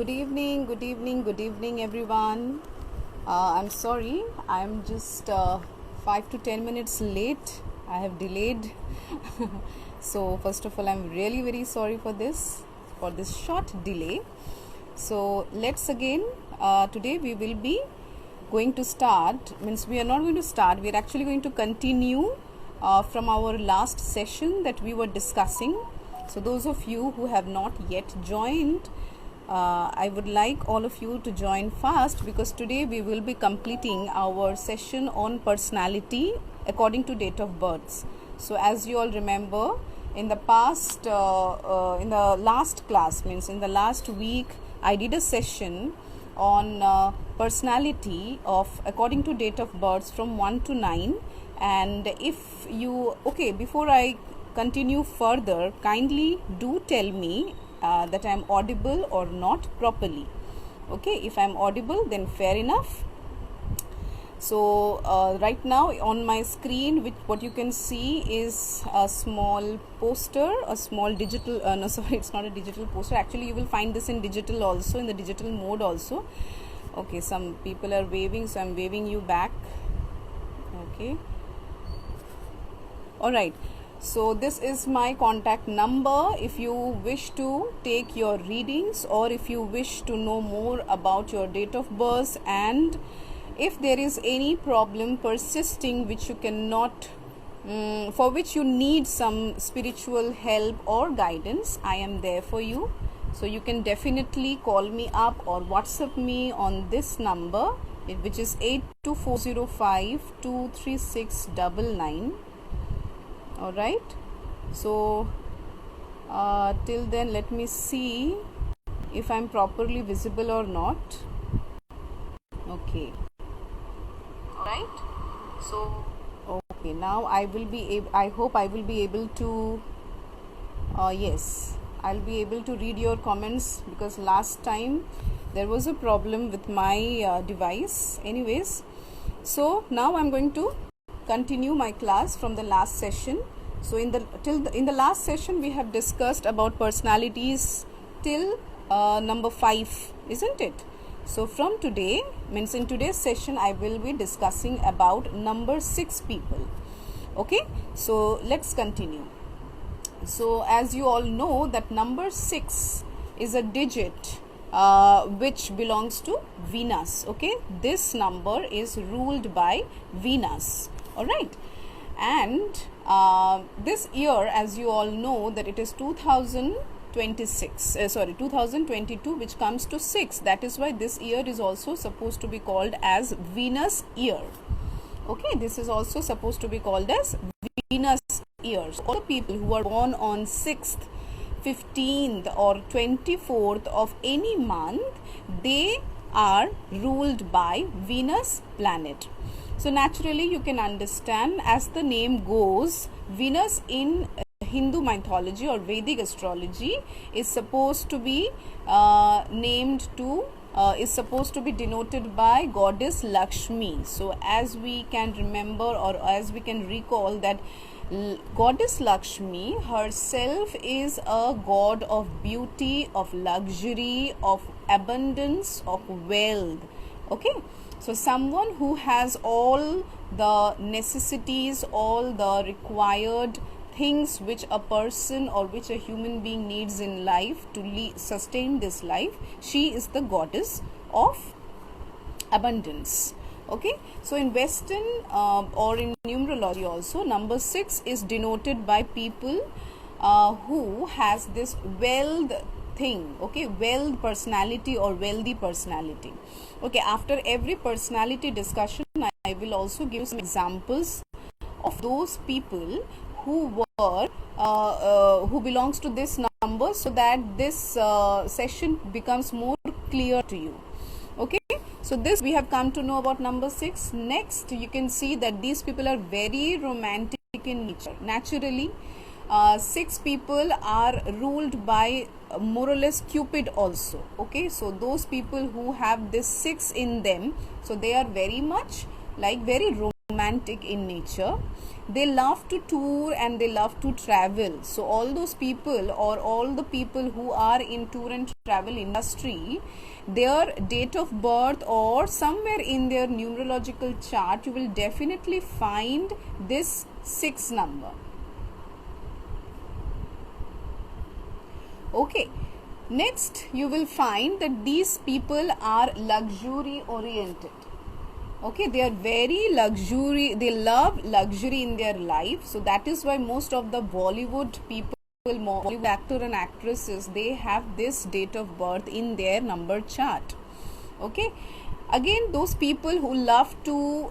Good evening, everyone. I'm sorry, I'm just 5 to 10 minutes late. I have delayed. So, first of all, I'm really very sorry for this short delay. So, let's again, today we will be going to start, means we are not going to start, we are actually going to continue from our last session that we were discussing. So, those of you who have not yet joined, I would like all of you to join fast, because today we will be completing our session on personality according to date of births. So as you all remember, in the past, in the last class, means in the last week, I did a session on personality of according to date of births from 1 to 9. And if you, okay, before I continue further, kindly do tell me that I am audible or not properly. Okay, if I am audible, then fair enough. So right now on my screen, what you can see is a small poster, a small digital, no sorry, it's not a digital poster. Actually, you will find this in digital also, in the digital mode also. Okay, some people are waving, so I'm waving you back. Okay. All right. So this is my contact number if you wish to take your readings, or if you wish to know more about your date of birth, and if there is any problem persisting which you cannot, for which you need some spiritual help or guidance, I am there for you. So you can definitely call me up or WhatsApp me on this number, which is 824052369. All right, so till then let me see if I'm properly visible or not. Okay, all right, so okay, now I will be I hope I will be able to yes, I'll be able to read your comments, because last time there was a problem with my device. Anyways, so now I'm going to continue my class from the last session. So in the last session we have discussed about personalities till number 5, isn't it? So from today, means in today's session, I will be discussing about number 6 people. Okay, so let's continue. So as you all know that number 6 is a digit which belongs to Venus. Okay, this number is ruled by Venus. All right, and this year, as you all know, that it is 2022, which comes to 6. That is why this year is also supposed to be called as Venus year. Okay, this is also supposed to be called as Venus year. So all the people who are born on 6th, 15th or 24th of any month, they are ruled by Venus planet. So naturally you can understand, as the name goes, Venus in Hindu mythology or Vedic astrology is supposed to be denoted by goddess Lakshmi. So as we can remember, or as we can recall, that goddess Lakshmi herself is a god of beauty, of luxury, of abundance, of wealth. Okay, so someone who has all the necessities, all the required things which a person or which a human being needs in life to sustain this life, she is the goddess of abundance. Okay, so in Western or in numerology also, number 6 is denoted by people who has this wealth thing. Okay, wealth personality or wealthy personality. Okay, after every personality discussion, I will also give some examples of those people who were who belongs to this number, so that this session becomes more clear to you. Okay, so this we have come to know about number 6. Next, you can see that these people are very romantic in nature. Naturally, 6 people are ruled by more or less Cupid also. Okay, so those people who have this 6 in them, so they are very much like very romantic in nature. They love to tour and they love to travel. So all those people, or all the people who are in tour and travel industry, their date of birth or somewhere in their numerological chart, you will definitely find this 6 number. Okay, next you will find that these people are luxury oriented. Okay, they are very luxury, they love luxury in their life. So that is why most of the Bollywood people, Bollywood actor and actresses, they have this date of birth in their number chart. Okay, again, those people who love to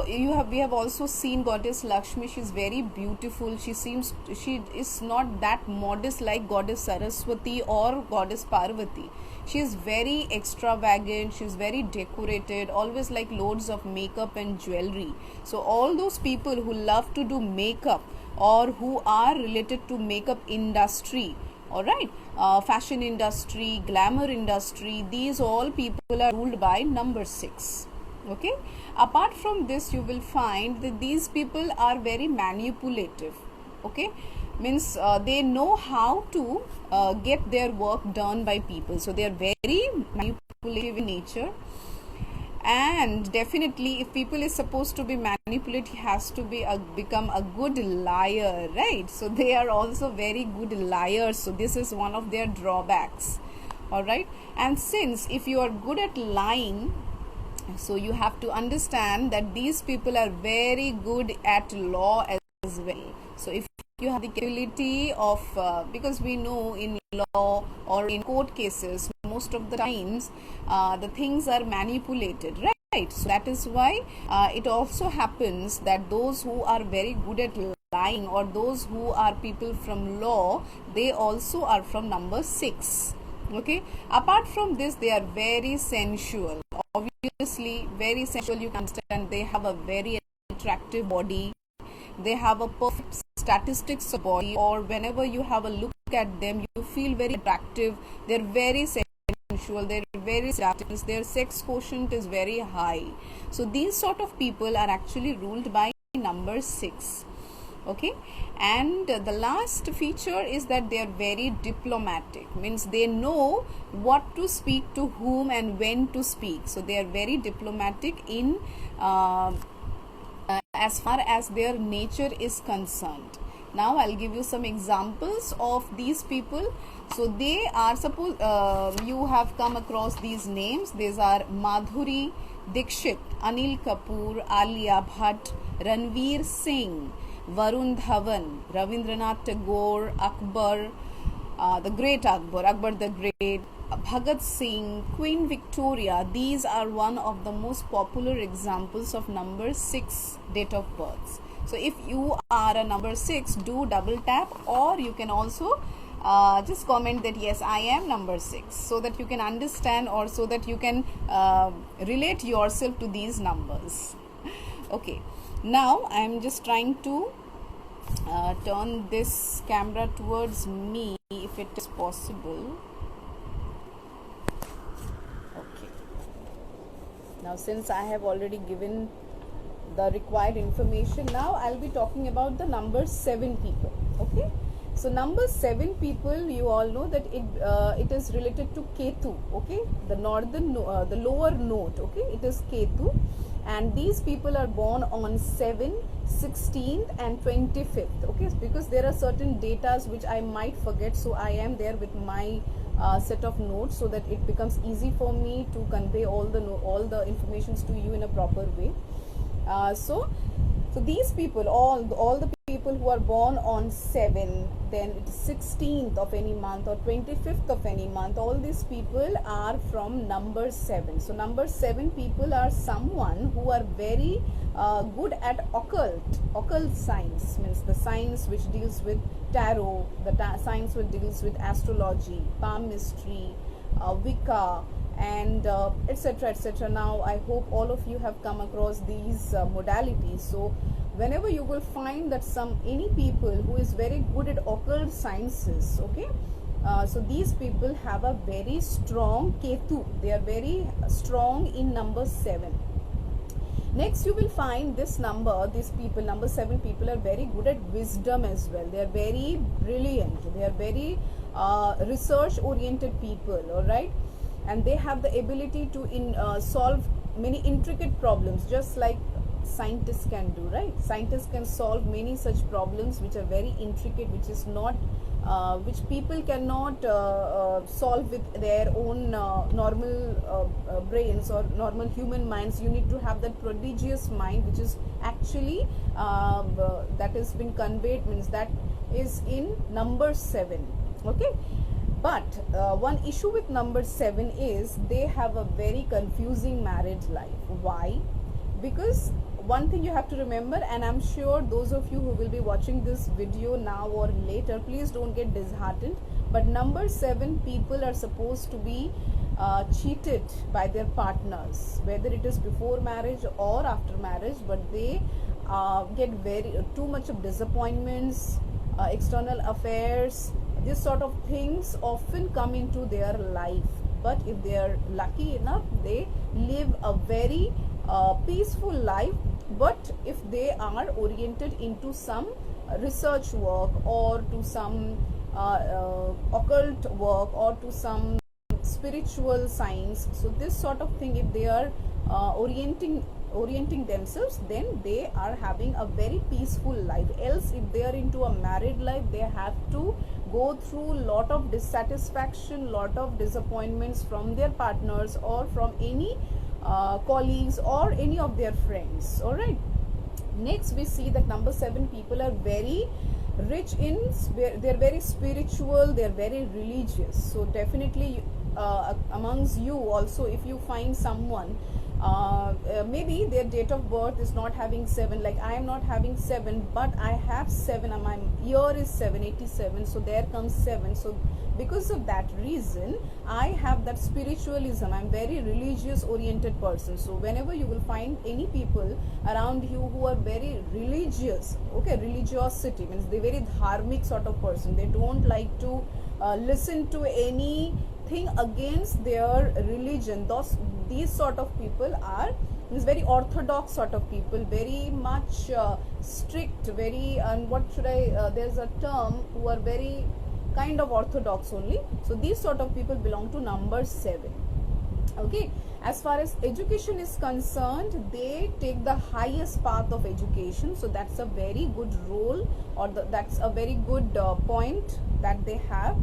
we have also seen goddess Lakshmi. She's very beautiful. She is not that modest like goddess Saraswati or goddess Parvati. She is very extravagant, she's very decorated, always like loads of makeup and jewelry. So all those people who love to do makeup or who are related to makeup industry, alright, fashion industry, glamour industry, these all people are ruled by number 6. Okay, apart from this, you will find that these people are very manipulative. Okay, means they know how to get their work done by people. So they are very manipulative in nature. And definitely, if people is supposed to be manipulated, he has to be become a good liar, right? So they are also very good liars. So this is one of their drawbacks. All right. And since if you are good at lying, so you have to understand that these people are very good at law as well. So if you have the capability of because we know in law or in court cases, most of the times the things are manipulated, right? So that is why it also happens that those who are very good at lying, or those who are people from law, they also are from number 6. Okay, apart from this, they are very sensual. Obviously very sensual, you can understand. They have a very attractive body, they have a perfect statistics of body, or whenever you have a look at them, you feel very attractive. They're very sensual, they're very seductive, their sex quotient is very high. So these sort of people are actually ruled by number 6. Okay, and the last feature is that they are very diplomatic, means they know what to speak to whom and when to speak. So they are very diplomatic in as far as their nature is concerned. Now I'll give you some examples of these people. So they are, suppose you have come across these names. These are Madhuri Dixit, Anil Kapoor, Alia Bhatt, Ranveer Singh, Varun Dhawan, Ravindranath Tagore, Akbar, the great Akbar the Great, Bhagat Singh, Queen Victoria. These are one of the most popular examples of number 6 date of births. So if you are a number 6, do double tap, or you can also just comment that yes, I am number 6, so that you can understand, or so that you can relate yourself to these numbers. Okay, now I am just trying to turn this camera towards me if it is possible. Okay, now since I have already given the required information, now I'll be talking about the number 7 people. Okay, so number 7 people, you all know that it is related to Ketu. Okay, the lower node. Okay, it is Ketu, and these people are born on 7, 16th and 25th. Okay, because there are certain datas which I might forget, so I am there with my set of notes, so that it becomes easy for me to convey all the informations to you in a proper way. So these people, all the people who are born on 7, then it's 16th of any month or 25th of any month, all these people are from number 7. So number 7 people are someone who are very good at occult science, means the science which deals with tarot, the science which deals with astrology, palmistry, Wicca, and etc. etc. Now I hope all of you have come across these modalities. So whenever you will find that any people who is very good at occult sciences, okay, so these people have a very strong Ketu. They are very strong in number 7. Next, you will find this number, these people, number 7 people are very good at wisdom as well. They are very brilliant. They are very research oriented people, all right, and they have the ability to solve many intricate problems, just like scientists can do, right? Scientists can solve many such problems which are very intricate, which is not which people cannot solve with their own normal brains or normal human minds. You need to have that prodigious mind, which is actually that has been conveyed, means that is in number 7. Okay, but one issue with number 7 is they have a very confusing marriage life. Why? Because one thing you have to remember, and I'm sure those of you who will be watching this video now or later, please don't get disheartened, but number 7 people are supposed to be cheated by their partners, whether it is before marriage or after marriage, but they get very too much of disappointments, external affairs, this sort of things often come into their life. But if they are lucky enough, they live a very peaceful life. But if they are oriented into some research work or to some occult work or to some spiritual science, so this sort of thing, if they are orienting themselves, then they are having a very peaceful life. Else, if they are into a married life, they have to go through lot of dissatisfaction, lot of disappointments from their partners or from any colleagues or any of their friends. All right, next we see that number 7 people are very rich in, they're very spiritual, they're very religious. So definitely amongst you also, if you find someone maybe their date of birth is not having 7, like I am not having 7, but I have 7 and my year is 787, so there comes 7. So because of that reason, I have that spiritualism. I'm very religious oriented person. So whenever you will find any people around you who are very religious, okay, religiosity means they're very dharmic sort of person. They don't like to listen to anything against their religion. These sort of people are very orthodox sort of people, very much strict, very, and what should I, there's a term, who are very kind of orthodox only. So these sort of people belong to number 7. Okay, as far as education is concerned, they take the highest path of education. So that's a very good role, or that's a very good point that they have.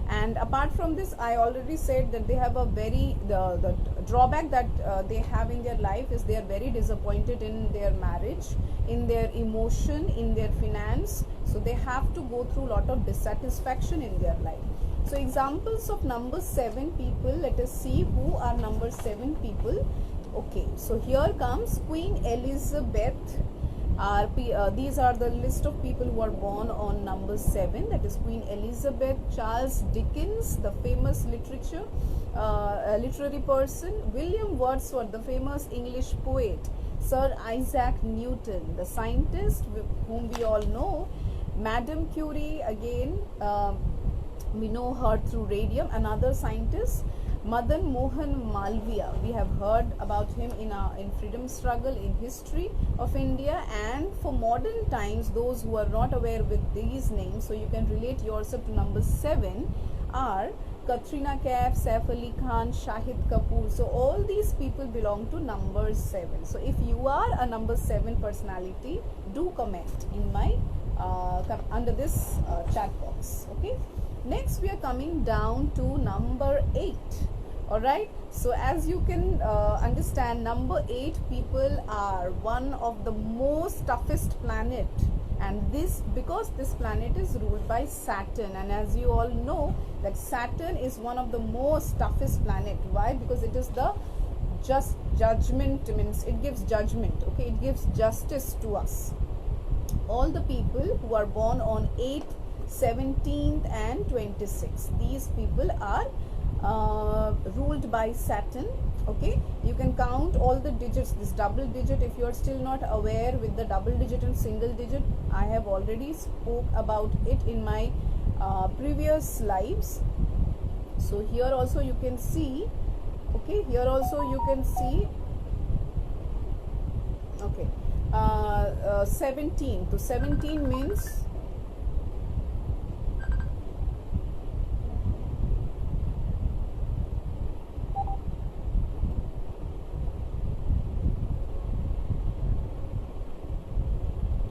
And apart from this, I already said that they have a very, the drawback that they have in their life is they are very disappointed in their marriage, in their emotion, in their finance. So they have to go through a lot of dissatisfaction in their life. So examples of number 7 people, let us see who are number 7 people. Okay, so here comes Queen Elizabeth. These are the list of people who are born on number 7, that is Queen Elizabeth, Charles Dickens, the famous literary person, William Wordsworth, the famous English poet, Sir Isaac Newton, the scientist whom we all know, Madame Curie, again we know her through radium, another scientist, Madan Mohan Malviya, we have heard about him in freedom struggle, in history of India. And for modern times, those who are not aware with these names, so you can relate yourself to number 7, are Katrina Kaif, Saif Ali Khan, Shahid Kapoor. So all these people belong to number 7. So if you are a number 7 personality, do comment in my under this chat box. Okay, next we are coming down to number 8. All right, so as you can understand, number 8 people are one of the most toughest planet, and this because this planet is ruled by Saturn, and as you all know that Saturn is one of the most toughest planet. Why? Because it is the just judgment, means it gives judgment. Okay, it gives justice to us. All the people who are born on 8th, 17th and 26th, these people are ruled by Saturn. Okay, you can count all the digits, this double digit. If you are still not aware with the double digit and single digit, I have already spoke about it in my previous lives. So here also you can see, okay, here also you can see Okay. 17. So 17 means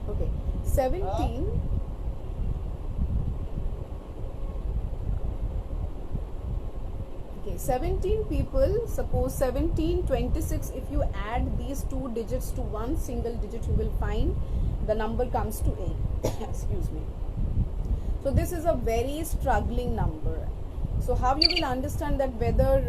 okay. 17. Okay, 17 people, suppose 17, 26, if you add these two digits to one single digit, you will find the number comes to 8. Excuse me. So this is a very struggling number. So how you will understand that whether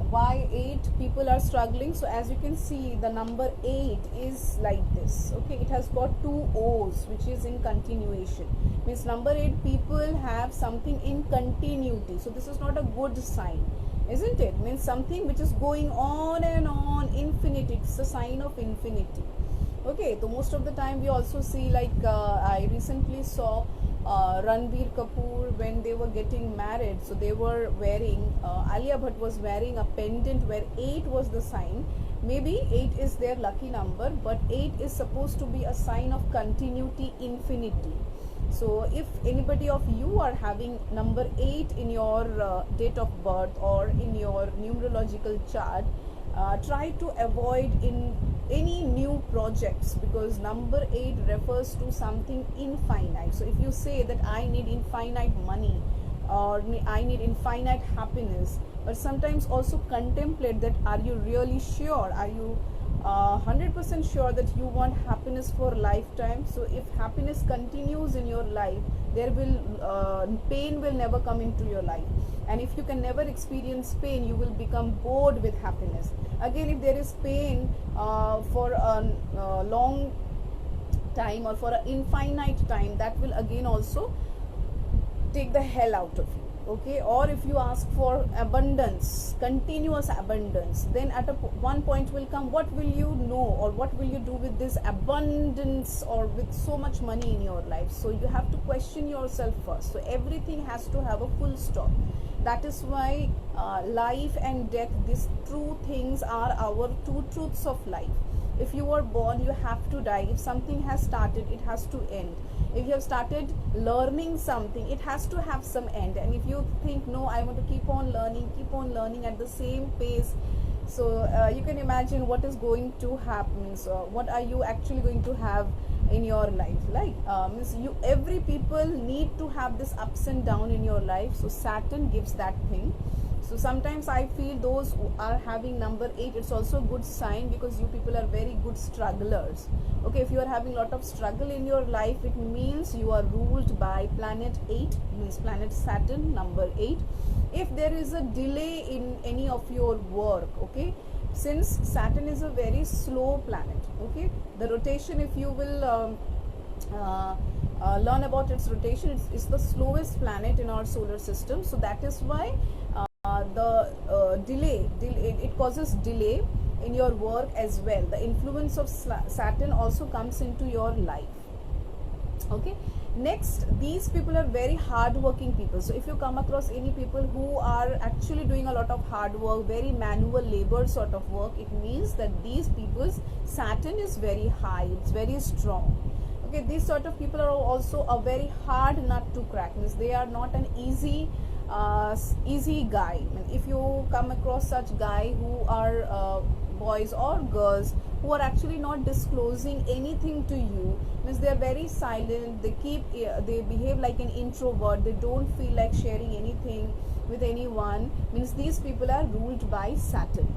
why 8 people are struggling? So as you can see, the number 8 is like this. Okay, it has got two O's, which is in continuation. Means number 8 people have something in continuity. So this is not a good sign, isn't it? Means something which is going on and on, infinity. It's a sign of infinity. Okay, so most of the time we also see, like I recently saw Ranbir Kapoor when they were getting married. So they were wearing, Alia Bhatt was wearing a pendant where 8 was the sign. Maybe 8 is their lucky number, but 8 is supposed to be a sign of continuity, infinity. So if anybody of you are having number 8 in your date of birth or in your numerological chart, try to avoid in any new projects, because number 8 refers to something infinite. So if you say that I need infinite money or I need infinite happiness, but sometimes also contemplate that, are you really sure? Are you 100% sure that you want happiness for lifetime? So if happiness continues in your life, there will pain will never come into your life. And if you can never experience pain, you will become bored with happiness. Again, if there is pain for a long time or for an infinite time, that will again also take the hell out of you. Okay, or if you ask for abundance, continuous abundance, then at one point will come, what will you know or what will you do with this abundance or with so much money in your life? So you have to question yourself first. So everything has to have a full stop. That is why life and death, these true things are our two truths of life. If you are born, you have to die. If something has started, it has to end. If you have started learning something, it has to have some end. And if you think, no, I want to keep on learning at the same pace, so you can imagine what is going to happen. So what are you actually going to have in your life? Like means every people need to have this ups and down in your life. So Saturn gives that thing. So sometimes I feel those who are having number 8, it's also a good sign, because you people are very good strugglers. Okay, if you are having a lot of struggle in your life, it means you are ruled by planet 8, means planet Saturn, number 8. If there is a delay in any of your work, okay, since Saturn is a very slow planet, okay, the rotation, if you will learn about its rotation, it's the slowest planet in our solar system. So that is why the delay, it causes delay in your work as well. The influence of Saturn also comes into your life. Okay, next, these people are very hard-working people. So if you come across any people who are actually doing a lot of hard work, very manual labor sort of work, it means that these people's Saturn is very high, it's very strong. Okay, these sort of people are also a very hard nut to crack. Means they are not an easy guy. If you come across such guy who are boys or girls who are actually not disclosing anything to you, means they are very silent, they behave like an introvert, they don't feel like sharing anything with anyone, means these people are ruled by Saturn.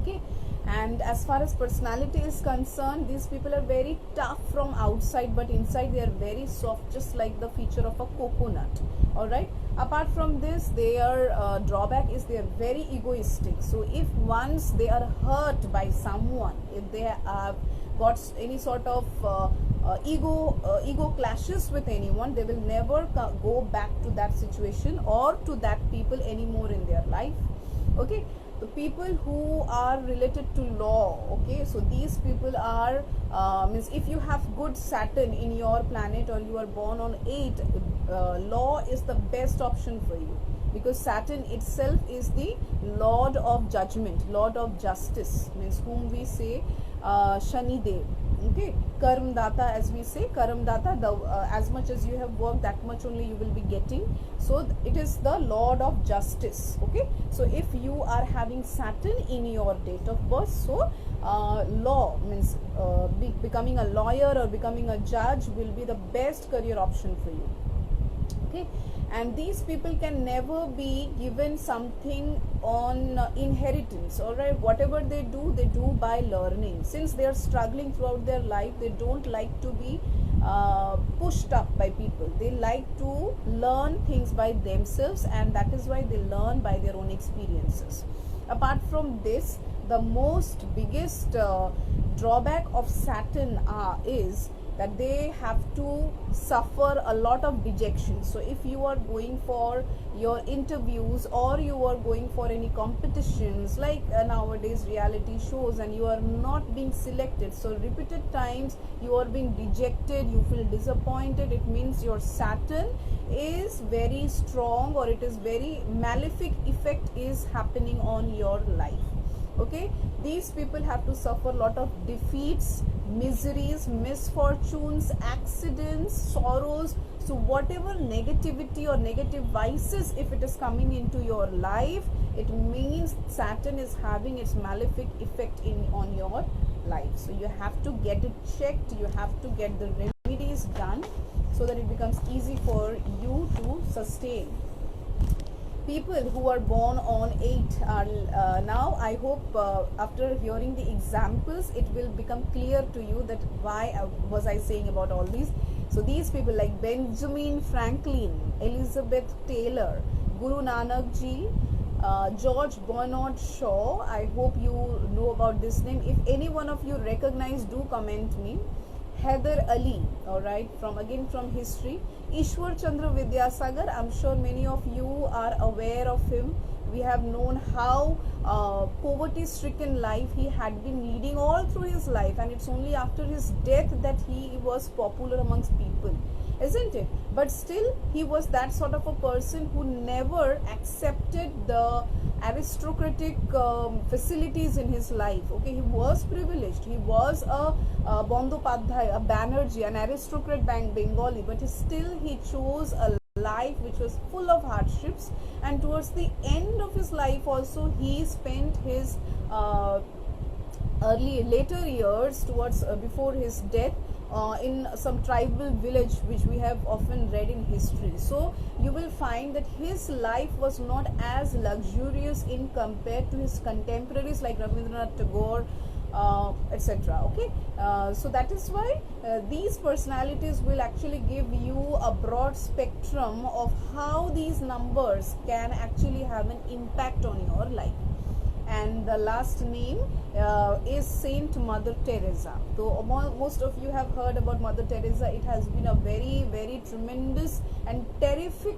Okay, and as far as personality is concerned, these people are very tough from outside, but inside they are very soft, just like the feature of a coconut. All right, apart from this, their drawback is they are very egoistic. So if once they are hurt by someone, if they have got any sort of ego clashes with anyone, they will never go back to that situation or to that people anymore in their life. Okay, the people who are related to law, okay, so these people are means if you have good Saturn in your planet or you are born on 8, law is the best option for you, because Saturn itself is the Lord of Judgment, Lord of Justice, means whom we say Shani Dev. Okay, karm data, as we say, karm data, the as much as you have worked, that much only you will be getting. So it is the lord of justice. Okay, so if you are having Saturn in your date of birth, so law means becoming a lawyer or becoming a judge will be the best career option for you. Okay, and these people can never be given something on inheritance. All right, whatever they do by learning. Since they are struggling throughout their life, they don't like to be pushed up by people. They like to learn things by themselves, and that is why they learn by their own experiences. Apart from this, the most biggest drawback of Saturn is that they have to suffer a lot of dejection. So if you are going for your interviews or you are going for any competitions like nowadays reality shows, and you are not being selected, so repeated times you are being dejected, you feel disappointed, it means your Saturn is very strong, or it is very malefic effect is happening on your life. Okay, these people have to suffer a lot of defeats, miseries, misfortunes, accidents, sorrows. So whatever negativity or negative vices, if it is coming into your life, it means Saturn is having its malefic effect on your life. So you have to get it checked, you have to get the remedies done, so that it becomes easy for you to sustain. People who are born on 8 are now, I hope after hearing the examples, it will become clear to you that why was I saying about all these. So these people like Benjamin Franklin, Elizabeth Taylor, Guru Nanak Ji, George Bernard Shaw, I hope you know about this name. If any one of you recognize, do comment me. Heather Ali, all right, from history. Ishwar Chandra Vidyasagar, I'm sure many of you are aware of him. We have known how poverty-stricken life he had been leading all through his life, and it's only after his death that he was popular amongst people, isn't it? But still, he was that sort of a person who never accepted the aristocratic facilities in his life. Okay, he was privileged, he was a Bandopadhyay, a Banerjee, an aristocrat Bengali, but still he chose a life which was full of hardships, and towards the end of his life also he spent his later years towards before his death in some tribal village, which we have often read in history. So you will find that his life was not as luxurious in compared to his contemporaries like Rabindranath Tagore, etc. Okay, so that is why these personalities will actually give you a broad spectrum of how these numbers can actually have an impact on your life. And the last name is Saint Mother Teresa. So most of you have heard about Mother Teresa. It has been a very, very tremendous and terrific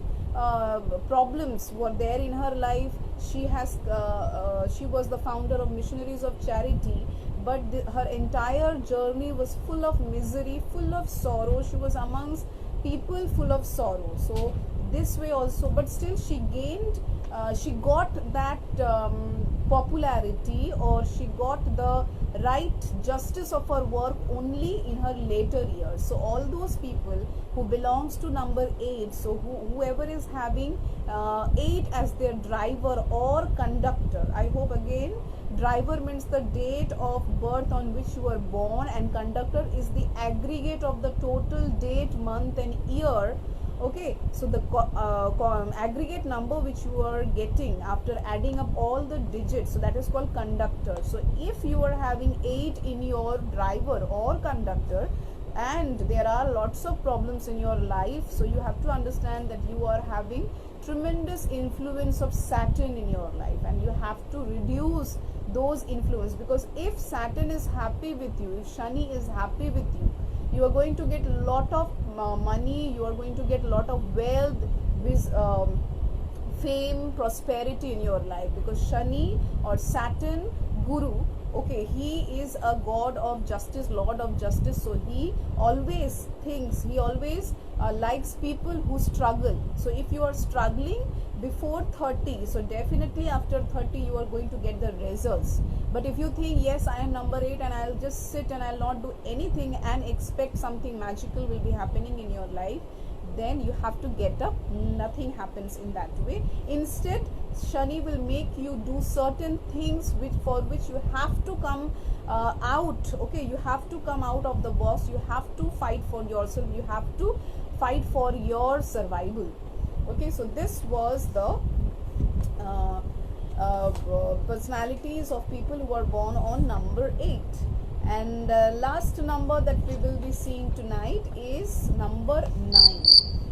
problems were there in her life. She was the founder of Missionaries of Charity, but her entire journey was full of misery, full of sorrow. She was amongst people full of sorrow. So this way also, but still she gained, she got that popularity, or she got the right justice of her work only in her later years. So all those people who belongs to number 8, so whoever is having 8 as their driver or conductor, I hope again, driver means the date of birth on which you were born, and conductor is the aggregate of the total date, month and year. Okay, so the aggregate number which you are getting after adding up all the digits, so that is called conductor. So if you are having 8 in your driver or conductor, and there are lots of problems in your life, so you have to understand that you are having tremendous influence of Saturn in your life, and you have to reduce those influence, because if Saturn is happy with you, if Shani is happy with you, you are going to get a lot of money, you are going to get a lot of wealth, with fame, prosperity in your life, because Shani or Saturn, Guru, Okay, he is a god of justice, lord of justice, so he always thinks, he always likes people who struggle. So if you are struggling before 30, so definitely after 30 you are going to get the results. But if you think, yes, I am number 8 and I'll just sit and I'll not do anything and expect something magical will be happening in your life, then you have to get up. Nothing happens in that way. Instead, Shani will make you do certain things for which you have to come out. Okay, you have to come out of the box. You have to fight for yourself. You have to fight for your survival. Okay, so this was the personalities of people who are born on number 8. And last number that we will be seeing tonight is number 9.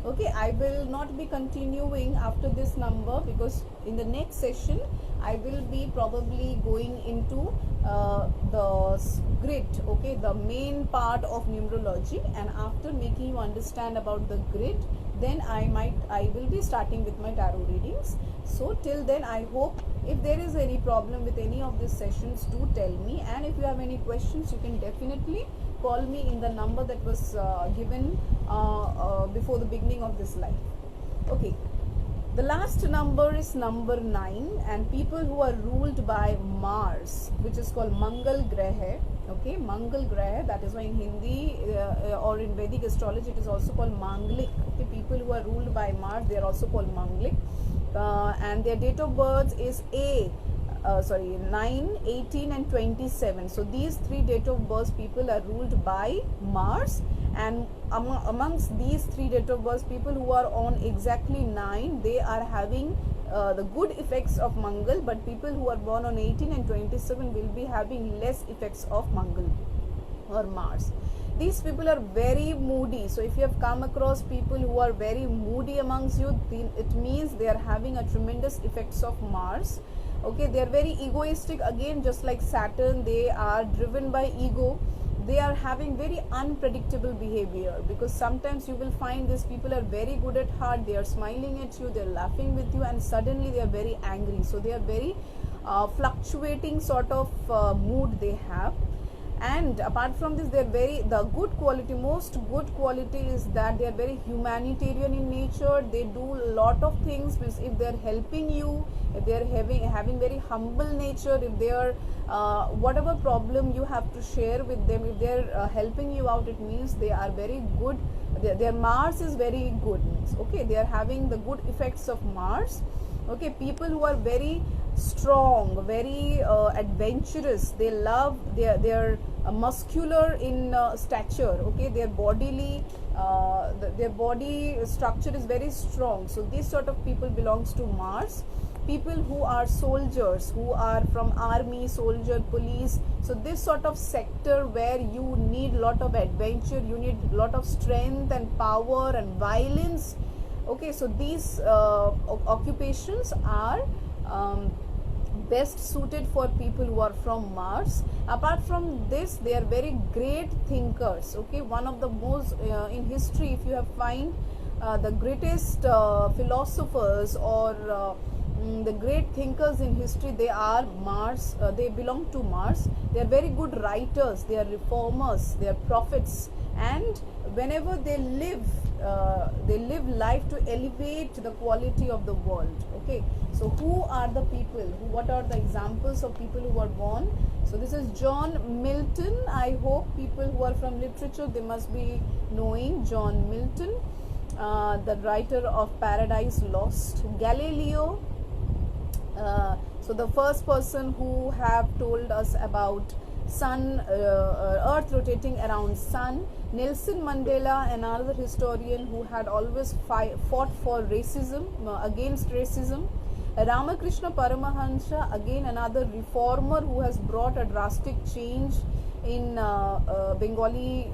Okay, I will not be continuing after this number, because in the next session I will be probably going into the grid, okay, the main part of numerology, and after making you understand about the grid, then I will be starting with my tarot readings. So till then, I hope, if there is any problem with any of these sessions, do tell me, and if you have any questions, you can definitely call me in the number that was given before the beginning of this live. Okay, the last number is number 9, and people who are ruled by Mars, which is called Mangal Graha. Okay, Mangal Graha, that is why in Hindi or in Vedic astrology it is also called Manglik. Okay, people who are ruled by Mars, they are also called Manglik. And their date of birth is 9, 18 and 27. So these 3 date of birth people are ruled by Mars, and amongst these 3 date of birth people who are on exactly 9, they are having the good effects of Mangal, but people who are born on 18 and 27 will be having less effects of Mangal or Mars. These people are very moody. So if you have come across people who are very moody amongst you, it means they are having a tremendous effects of Mars. Okay, they are very egoistic, again just like Saturn. They are driven by ego. They are having very unpredictable behavior, because sometimes you will find these people are very good at heart, they are smiling at you, they are laughing with you, and suddenly they are very angry. So they are very fluctuating sort of mood they have. And apart from this, they are the good quality, most good quality is that they are very humanitarian in nature. They do a lot of things. If they are helping you, if they are having very humble nature, if they are whatever problem you have to share with them, if they are helping you out, it means they are very good. Their Mars is very good. Okay, they are having the good effects of Mars. Okay, people who are very strong, very adventurous, they love, they are muscular in stature. Okay, their bodily their body structure is very strong. So these sort of people belongs to Mars. People who are soldiers, who are from army, soldier, police, so this sort of sector where you need lot of adventure, you need lot of strength and power and violence. Okay, so these occupations are best suited for people who are from Mars. Apart from this, they are very great thinkers. Okay, one of the most in history, if you have find the greatest philosophers or the great thinkers in history, they are Mars. They belong to Mars. They are very good writers, they are reformers, they are prophets, and whenever they live life to elevate the quality of the world. Okay, so who are the people, what are the examples of people who are born? So this is John Milton. I hope people who are from literature, they must be knowing John Milton, the writer of Paradise Lost. Galileo, so the first person who have told us about sun, earth rotating around sun. Nelson Mandela, another historian who had always fought for racism, against racism. Ramakrishna Paramahansa, again another reformer who has brought a drastic change in Bengali,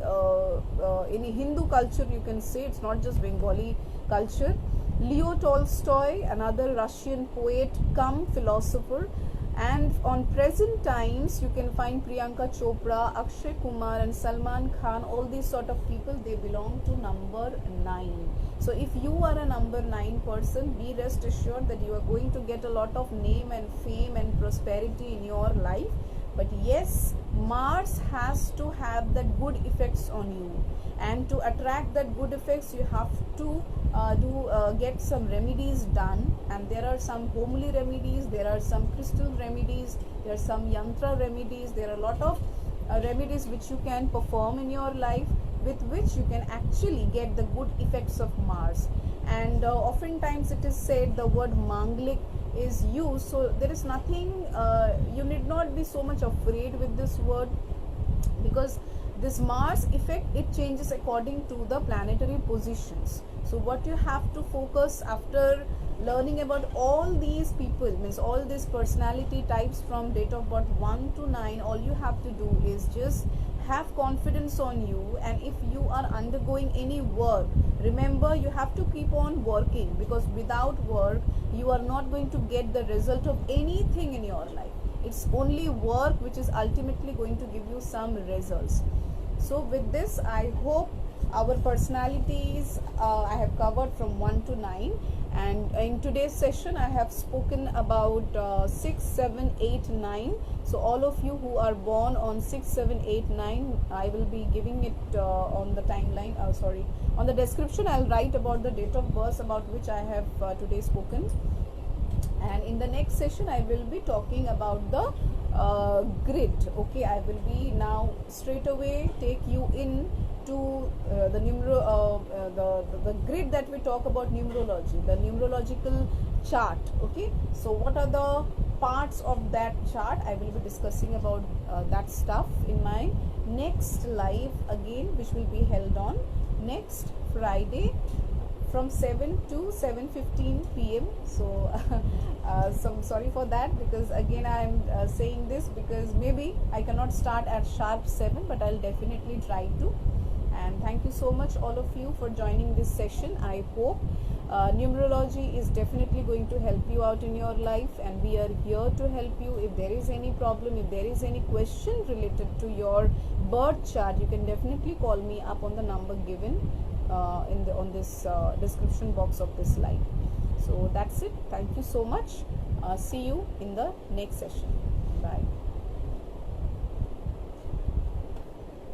in Hindu culture, you can say, it's not just Bengali culture. Leo Tolstoy, another Russian poet cum philosopher. And on present times, you can find Priyanka Chopra, Akshay Kumar and Salman Khan. All these sort of people, they belong to number 9. So if you are a number 9 person, be rest assured that you are going to get a lot of name and fame and prosperity in your life. But yes, Mars has to have that good effects on you, and to attract that good effects you have to get some remedies done. And there are some homely remedies, there are some crystal remedies, there are some yantra remedies, there are a lot of remedies which you can perform in your life, with which you can actually get the good effects of Mars. And oftentimes it is said the word manglik is used, so there is nothing, you need not be so much afraid with this word, because this Mars effect, it changes according to the planetary positions. So what you have to focus after learning about all these people, means all these personality types from date of birth 1 to 9, all you have to do is just have confidence on you. And if you are undergoing any work, remember you have to keep on working, because without work you are not going to get the result of anything in your life. It's only work which is ultimately going to give you some results. So with this, I hope our personalities I have covered from 1 to 9, and in today's session I have spoken about 6, 7, 8, 9. So all of you who are born on 6, 7, 8, 9, I will be giving it on the timeline, on the description I'll write about the date of birth about which I have today spoken. And in the next session I will be talking about the grid. Okay, I will be now straight away take you in to the grid that we talk about, numerology, the numerological chart. Okay, so what are the parts of that chart? I will be discussing about that stuff in my next live again, which will be held on next Friday from 7 to 7:15 p.m. So I'm sorry for that, because again I am saying this because maybe I cannot start at sharp 7, but I'll definitely try to. And thank you so much all of you for joining this session. I hope numerology is definitely going to help you out in your life, and we are here to help you. If there is any problem, if there is any question related to your birth chart, you can definitely call me up on the number given on this description box of this live. So that's it. Thank you so much. See you in the next session. Bye.